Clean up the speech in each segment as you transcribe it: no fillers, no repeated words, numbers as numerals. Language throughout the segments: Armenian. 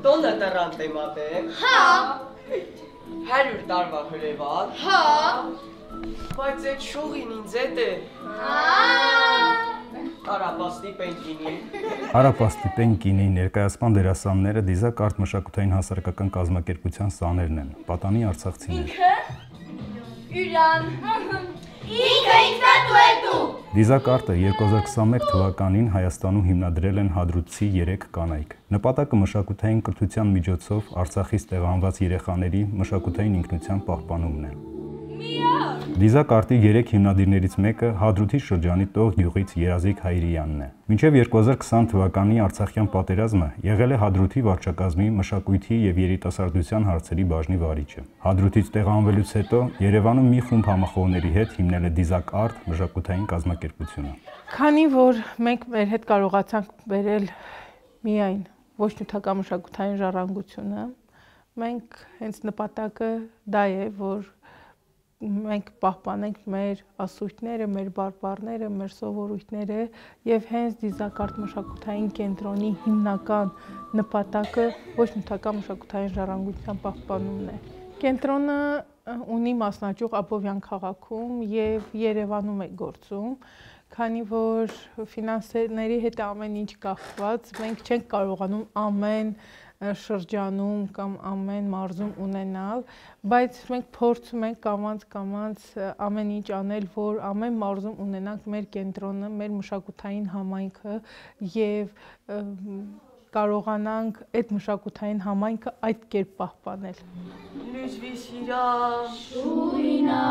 տոնը տրան տեմատեք։ Հա։ 100 տարվա հրեվան։ Հա։ Բայց այդ շողին ինձ էդ է։ Արապաստի պենկինի։ Արապաստի պենկինի ներկայացման դերասանները Դիզակ արտ մշակութային հասարակական կազմակերպության սաներն են, պատանի արցախցիներ։ Յուրան։ Ինքը ինքնատու։ Դիզակ արտը 2021 թվականին Հայաստանում հիմնադրել են հադրութցի 3 կանայք։ Նպատակը մշակութային կրթության միջոցով Արցախից տեղահանված երեխաների մշակութային ինքնության պահպանումն է։ Դիզակ արտի 3 հիմնադիրներից մեկը Հադրութի շրջանի Տող գյուղից Երազիկ Հայրյանն է։ Մինչև 2020 թվականի Արցախյան պատերազմը եղել է Հադրութի վարչակազմի մշակույթի եւ երիտասարդության հարցերի բաժնի վարիչը։ Հադրութից տեղահանվելուց հետո Երևանում մի խումբ համախոհների հետ հիմնել է Դիզակ արտ մշակութային կազմակերպությունը։ Քանի որ մենք մեր հետ կարողացանք բերել միայն ոչ նյութական մշակութային ժառանգությունը, մենք հենց նպատակը դա է, որ մենք պահպանենք մեր ասույթները, մեր բարբառները, մեր սովորույթները եւ հենց Դիզակ արտ մշակութային կենտրոնի հիմնական նպատակը ոչ նյութական մշակութային ժառանգության պահպանումն է։ Կենտրոնը ունի մասնաճյուղ Աբովյան քաղաքում եւ Երևանում է գործում, քանի որ ֆինանսների հետ ամեն ինչ կախված, մենք չենք կարողանում ամեն շրջանում կամ ամեն մարզում ունենալ, բայց մենք փորձում ենք կամաց ամեն ինչ անել, որ ամեն մարզում ունենանք մեր կենտրոնը, մեր մշակութային համայնքը եւ կարողանանք այդ մշակութային համայնքը այդ կերպ պահպանել։ Լույզվի սիրա, Շուրինա։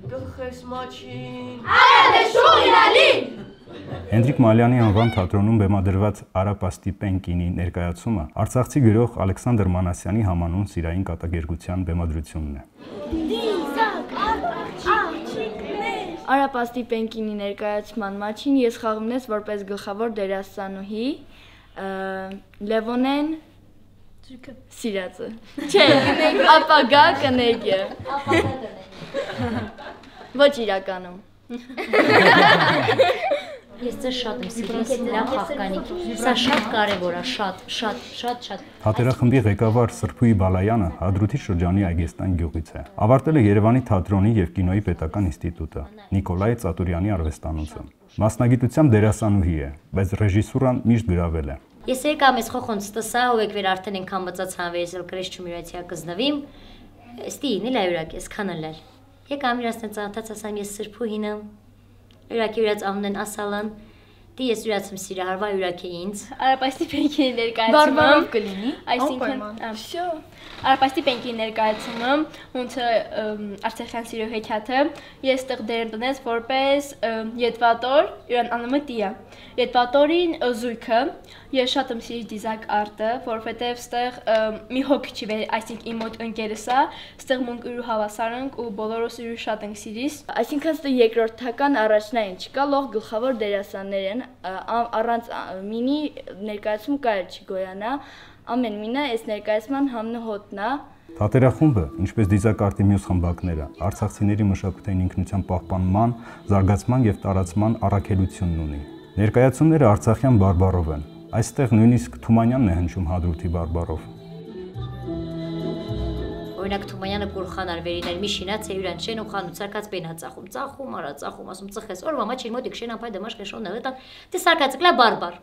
գլխես մաչին։ Արադե շուրինալի։ Հենդրիկ Մալյանի անվան թատրոնում բեմադրված Արապաստի պենկինի ներկայացումը Արցախցի գրող Ալեքսանդր Մանասյանի համանուն սիրային կատակերգության բեմադրությունն է։ Արապաստի պենկինի ներկայացման մաչին ես խաղում ես որպես գլխավոր դերասանուհի Լևոնեն Սիրածը։ Չէ, ապագա կնեգը։ Ոչ իրականում։ Ես ձեզ շատ եմ սիրում, լավ խաղկանիք։ Սա շատ կարևոր է, շատ։ Թատերախմբի ղեկավար Սրփուի Բալայանը Հադրութի շրջանի Այգեստան գյուղից է։ Ավարտել է Երևանի թատրոնի եւ կինոյի պետական ինստիտուտը, Նիկոլայ Ծատուրյանի արվեստանոցը։ Մասնագիտությամբ դերասանուհի է, բայց ռեժիսուրան միշտ գրավել է։ Ես եկամ ես խոխոնց տսա, ովեք վեր արդեն ինքան մծած հանվերել կրեշ չմիրացիա կզնվիմ։ Ստի նիլա յուրակ ես քանալալ։ Եկամ իրացնեն ծանոթաց ասամ ես Սրփուհին եմ։ Յուրակի յուրաց ամնեն ասալան, դի ես յուրացում սիրահարվա յուրակի ինձ։ Արապաստի պենկինի ներկայացումը բարբարով կլինի, այսինքն Արապաստի պենկինի ներկայացումը, ոնց Արցախյան սիրո հեքիաթը, ես տեղ դեր տնես որպես Ետվատոր, յուրան անունը Տիա։ Ետվատորին զույգը, ես շատ եմ սիրի Դիզակ արտը, որովհետև ստեղ մի հոգի չի վեր, այսինքն իմ մոտ ընկերս է, ստեղ մունք ուրու հավասարենք ու բոլորս ուրու շատ ենք սիրիս։ Այսինքն ստեղ երկրորդական առաջնային չկա, լող գլխավոր դերասաններ են, առանց մինի ներկայացում կարել չի գոյանա, ամեն մինը այս ներկայացման համնը հոտն է։ Թատերախումբը, ինչպես Դիզակ արտի մյուս խմբակները, արցախցիների մշակութային ինքնության պահպանման, զարգացման եւ տարածման առաքելությունն ունի։ Ներկայացումները արցախյան բարբառով են։ Այստեղ նույնիսկ Թումանյանն է հնչում Հադրութի բարբառով։ Օրինակ Թումանյանը կուրխան արվերիներ մի շինած է յուրան շեն ու խանութ սարկած բենա ծախում, արա ծախում, ասում ծխես, օրվա մաչին մոտ իկ շեն ապայ դմաշ կշոն եղետան, դե սարկած կլա բարբար։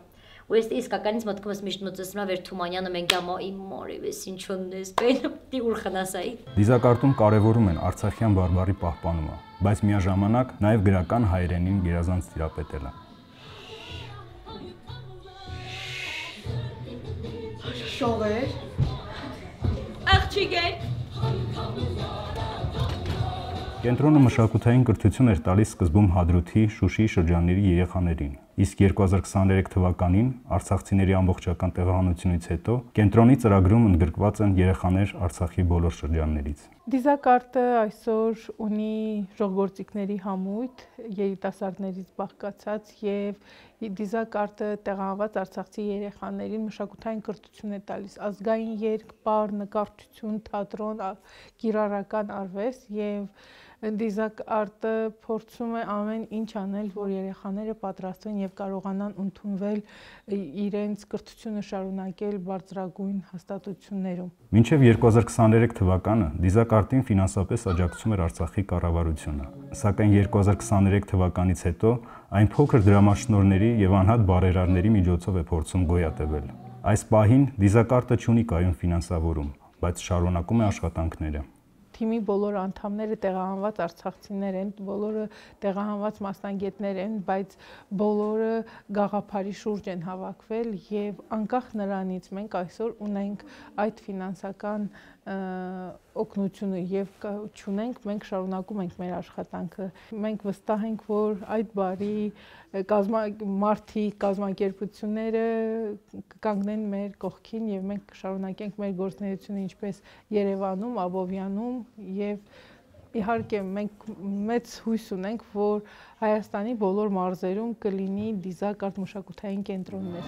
Ու ես իսկականից մտքումս միշտ մտածում եմ վեր Թումանյանը մենք ամա իմ մորիվես ինչոնն ես բենը դի ուրխանասայի։ Դիզակ արտում կարևորում են արցախյան բարբառի պահպանումը, բայց միաժամանակ նաև գրական հայրենին գերազանց տիրապետելը։ Շողեր։ Աղջիկեր։ Կենտրոնը մշակութային կրթություն էր տալիս սկզբում Հադրութի, Շուշիի շրջանների երեխաներին, իսկ 2023 թվականին արցախցիների ամբողջական տեղահանությունից հետո կենտրոնի ծրագրում ընդգրկված են երեխաներ Արցախի բոլոր շրջաններից։ Դիզակ արտը այսօր ունի ժողովրդիկների համույթ, երիտասարդներից բաղկացած եւ Դիզակ արտը տեղահանված արցախցի երեխաներին մշակութային կրթություն է տալիս, ազգային երգ, պար, նկարչություն, թատրոն, կիրառական արվեստ եւ Դիզակ արտը փորձում է ամեն ինչ անել, որ երեխաները պատրաստվեն եւ կարողանան ընդունվել իրենց կրթությունը շարունակել բարձրագույն հաստատություններում։ Մինչև 2023 թվականը Դիզակ արտին ֆինանսապես աջակցում էր Արցախի կառավարությունը, սակայն 2023 թվականից հետո այն փոքր դրամաշնորհների եւ անհատ բարերարների միջոցով է փորձում գոյատևել։ Այս պահին Դիզակ արտը չունի կայուն ֆինանսավորում, բայց շարունակում է աշխատանքները։ Թիմի բոլոր անդամները տեղահանված արցախցիներ են, բոլորը տեղահանված մասնագետներ են, բայց բոլորը գաղափարի շուրջ են հավաքվել եւ անկախ նրանից մենք այսօր ունենք այդ ֆինանսական օգնությունը եւ չունենք, մենք շարունակում ենք մեր աշխատանքը։ Մենք վստահ ենք, որ այդ բարի մարդիկ, կազմակերպությունները կկանգնեն մեր կողքին եւ մենք կշարունակենք մեր գործունեությունը ինչպես Երևանում, Աբովյանում եւ իհարկե մենք մեծ հույս ունենք, որ Հայաստանի բոլոր մարզերում կլինի Դիզակ արտ մշակութային կենտրոններ։